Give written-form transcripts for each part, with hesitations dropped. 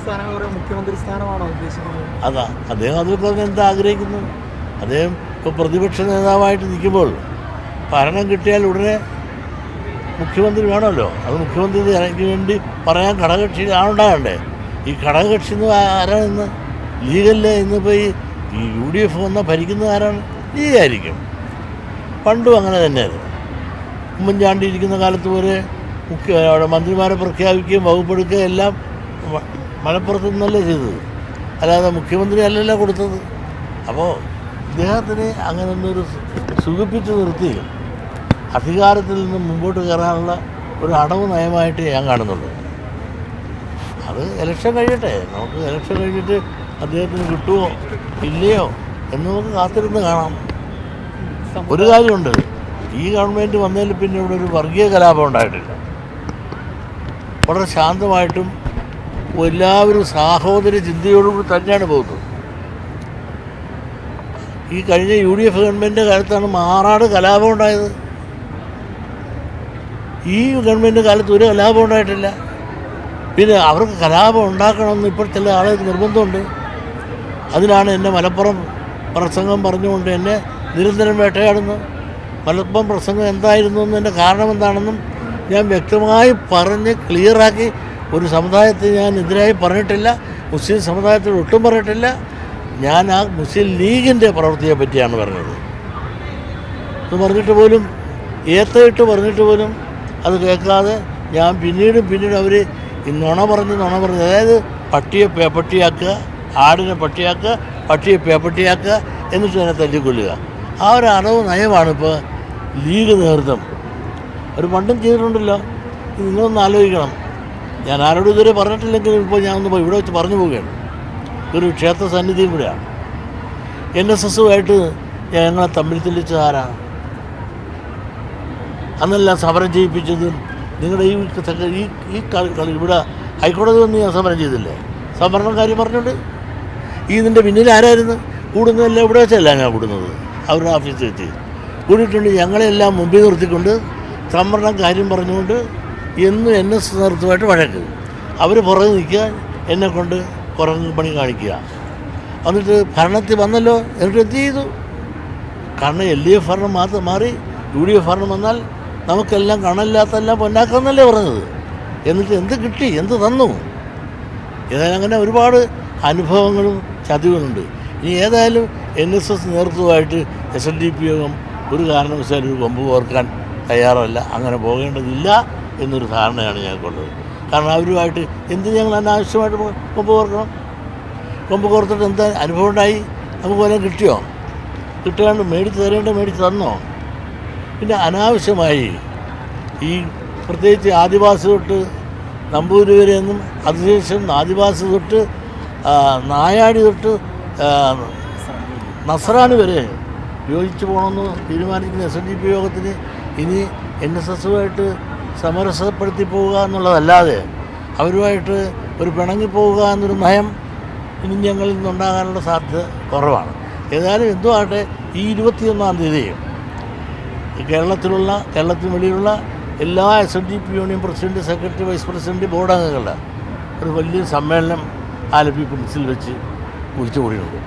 മുഖ്യമന്ത്രി സ്ഥാനമാണോ ഉദ്ദേശിക്കുന്നത്? അതാ അദ്ദേഹം അതിൽ പറഞ്ഞ് എന്താ ആഗ്രഹിക്കുന്നു? അദ്ദേഹം ഇപ്പോൾ പ്രതിപക്ഷ നേതാവായിട്ട് നിൽക്കുമ്പോൾ ഭരണം കിട്ടിയാൽ ഉടനെ മുഖ്യമന്ത്രി വേണമല്ലോ. അത് മുഖ്യമന്ത്രിക്ക് വേണ്ടി പറയാൻ ഘടകകക്ഷി ആളുണ്ടാകണ്ടേ? ഈ ഘടകകക്ഷി എന്ന് ആരാണെന്ന് ലീഗല്ലേ? ഇന്നിപ്പോൾ ഈ UDF വന്നാൽ ഭരിക്കുന്നത് ആരാണ്? ലീഗായിരിക്കും. പണ്ടും അങ്ങനെ തന്നെയായിരുന്നു. ഉമ്മൻചാണ്ടി ഇരിക്കുന്ന കാലത്ത് വരെ അവിടെ മന്ത്രിമാരെ പ്രഖ്യാപിക്കുകയും വകുപ്പെടുക്കുകയും എല്ലാം മലപ്പുറത്ത് നിന്നല്ലേ ചെയ്തത്, അല്ലാതെ മുഖ്യമന്ത്രി അല്ലല്ലോ കൊടുത്തത്. അപ്പോൾ ഇദ്ദേഹത്തിന് അങ്ങനെ ഒന്നൊരു സുഖിപ്പിച്ച് നിർത്തി അധികാരത്തിൽ നിന്ന് മുമ്പോട്ട് കയറാനുള്ള ഒരു അടവ് നയമായിട്ട് ഞാൻ കാണുന്നുള്ളൂ. അത് ഇലക്ഷൻ കഴിയട്ടെ, നമുക്ക് ഇലക്ഷൻ കഴിഞ്ഞിട്ട് അദ്ദേഹത്തിന് കിട്ടുമോ ഇല്ലയോ എന്ന് നമുക്ക് കാത്തിരുന്ന് കാണാം. ഒരു കാര്യമുണ്ട്, ഈ ഗവൺമെൻറ് വന്നതിൽ പിന്നെ ഇവിടെ ഒരു വർഗീയ കലാപം ഉണ്ടായിട്ടില്ല. വളരെ ശാന്തമായിട്ടും എല്ലാവരും സാഹോദര ചിന്തയോടുകൂടി തന്നെയാണ് പോകുന്നത്. ഈ കഴിഞ്ഞ UDF ഗവൺമെൻറ്റിൻ്റെ കാലത്താണ് മാറാട് കലാപം ഉണ്ടായത്. ഈ ഗവൺമെൻറ് കാലത്ത് ഒരു കലാപം ഉണ്ടായിട്ടില്ല. പിന്നെ അവർക്ക് കലാപം ഉണ്ടാക്കണമെന്ന് ഇപ്പോൾ ചില ആളുകൾക്ക് നിർബന്ധമുണ്ട്. അതിനാണ് എന്നെ മലപ്പുറം പ്രസംഗം പറഞ്ഞുകൊണ്ട് എന്നെ നിരന്തരം വേട്ടയാടുന്നു. മലപ്പുറം പ്രസംഗം എന്തായിരുന്നു എന്നതിൻ്റെ കാരണം എന്താണെന്നും ഞാൻ വ്യക്തമായി പറഞ്ഞ് ക്ലിയറാക്കി. ഒരു സമുദായത്തിന് ഞാൻ എതിരായി പറഞ്ഞിട്ടില്ല, മുസ്ലിം സമുദായത്തിൽ ഒട്ടും പറഞ്ഞിട്ടില്ല. ഞാൻ ആ മുസ്ലിം ലീഗിൻ്റെ പ്രവൃത്തിയെ പറ്റിയാണ് പറഞ്ഞത്. അത് പറഞ്ഞിട്ട് പോലും ഏത്തയിട്ട് പറഞ്ഞിട്ട് പോലും അത് കേൾക്കാതെ ഞാൻ പിന്നീട് അവർ നുണ പറഞ്ഞ് അതായത് പട്ടിയെ പേപ്പട്ടിയാക്കുക, ആടിനെ പട്ടിയാക്കുക, പട്ടിയെ പേപ്പട്ടിയാക്കുക, എന്നിട്ട് തന്നെ തല്ലിക്കൊല്ലുക. ആ ഒരു അടവ് നയമാണ് ഇപ്പോൾ ലീഗ് നേതൃത്വം. ഒരു പണ്ടും ചെയ്തിട്ടുണ്ടല്ലോ. നിങ്ങളൊന്ന് ആലോചിക്കണം. ഞാൻ ആരോടും ഇതുവരെ പറഞ്ഞിട്ടില്ലെങ്കിലും ഇപ്പോൾ ഞാനൊന്ന് ഇവിടെ വെച്ച് പറഞ്ഞു പോവുകയാണ്. ഒരു ക്ഷേത്ര സന്നിധിയും കൂടെയാണ്. NSSുമായിട്ട് ഞങ്ങളെ തമ്മിൽ തെളിച്ചത് ആരാണ്? അന്നെല്ലാം സമരം ചെയ്യിപ്പിച്ചതും നിങ്ങളുടെ ഈ കളി ഇവിടെ ഹൈക്കോടതി വന്ന് ഞാൻ സമരം ചെയ്തില്ലേ? സംവരണം കാര്യം പറഞ്ഞുകൊണ്ട് ഇതിൻ്റെ പിന്നിൽ ആരായിരുന്നു കൂടുന്നതെല്ലാം? ഇവിടെ വെച്ചല്ല ഞാൻ കൂടുന്നത്, അവരുടെ ഓഫീസിൽ വെച്ച് കൂടിയിട്ടുണ്ട്. ഞങ്ങളെല്ലാം മുമ്പിൽ നിർത്തിക്കൊണ്ട് സംവരണം കാര്യം പറഞ്ഞുകൊണ്ട് എന്നും NS നേതൃത്വമായിട്ട് വഴക്ക്. അവർ പുറകെ നിൽക്കുക, എന്നെക്കൊണ്ട് പുറകെ പണി കാണിക്കുക. എന്നിട്ട് ഭരണത്തിൽ വന്നല്ലോ, എന്നിട്ട് എന്ത് ചെയ്തു? കാരണം LDF ഭരണം മാത്രം മാറി UDF ഭരണം വന്നാൽ നമുക്കെല്ലാം കണലില്ലാത്തെല്ലാം പൊന്നാക്കാന്നല്ലേ പറഞ്ഞത്. എന്നിട്ട് എന്ത് കിട്ടി, എന്ത് തന്നു? ഏതായാലും അങ്ങനെ ഒരുപാട് അനുഭവങ്ങളും ചതിവുകളുണ്ട്. ഇനി ഏതായാലും NSS നേതൃത്വമായിട്ട് SNDP യോഗം ഒരു കാരണവശാലും ഒരു കൊമ്പ് കോർക്കാൻ തയ്യാറല്ല. അങ്ങനെ പോകേണ്ടതില്ല എന്നൊരു ധാരണയാണ് ഞങ്ങൾക്കുള്ളത്. കാരണം അവരുമായിട്ട് എന്ത് ഞങ്ങൾ അനാവശ്യമായിട്ട് കൊമ്പ് കോർക്കണം? കൊമ്പ് കോർത്തിട്ട് എന്താ അനുഭവം ഉണ്ടായി? നമുക്ക് വല്ലതും കിട്ടിയോ? കിട്ടാണ്ട് മേടിച്ച് തന്നോ? പിന്നെ അനാവശ്യമായി ഈ പ്രത്യേകിച്ച് ആദിവാസി തൊട്ട് നമ്പൂതിരി വരെയെന്നും അതിനുശേഷം ആദിവാസി തൊട്ട് നായാടി തൊട്ട് നസ്രാണി വരെ യോജിച്ച് പോകണമെന്ന് തീരുമാനിക്കുന്ന SNDP യോഗത്തിന് ഇനി NSSുമായിട്ട് സമരസപ്പെടുത്തി പോവുക എന്നുള്ളതല്ലാതെ അവരുമായിട്ട് ഒരു പിണങ്ങിപ്പോവുക എന്നൊരു നയം ഇനി ഞങ്ങളിൽ നിന്നുണ്ടാകാനുള്ള സാധ്യത കുറവാണ്. ഏതായാലും എന്തോ ആകട്ടെ, ഈ 21-ാം തീയതി കേരളത്തിന് വെളിയിലുള്ള എല്ലാ SNDP union president, secretary, vice president, board അംഗങ്ങളുടെ ഒരു വലിയ സമ്മേളനം ആലപ്പി പ്രിൻസിൽ വെച്ച് വിളിച്ചു കൂടിയിട്ടുണ്ട്.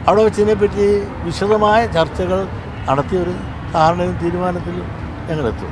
അവിടെ വെച്ച് ഇതിനെപ്പറ്റി വിശദമായ ചർച്ചകൾ നടത്തിയൊരു ധാരണയും തീരുമാനത്തിലും ഞങ്ങളെത്തും.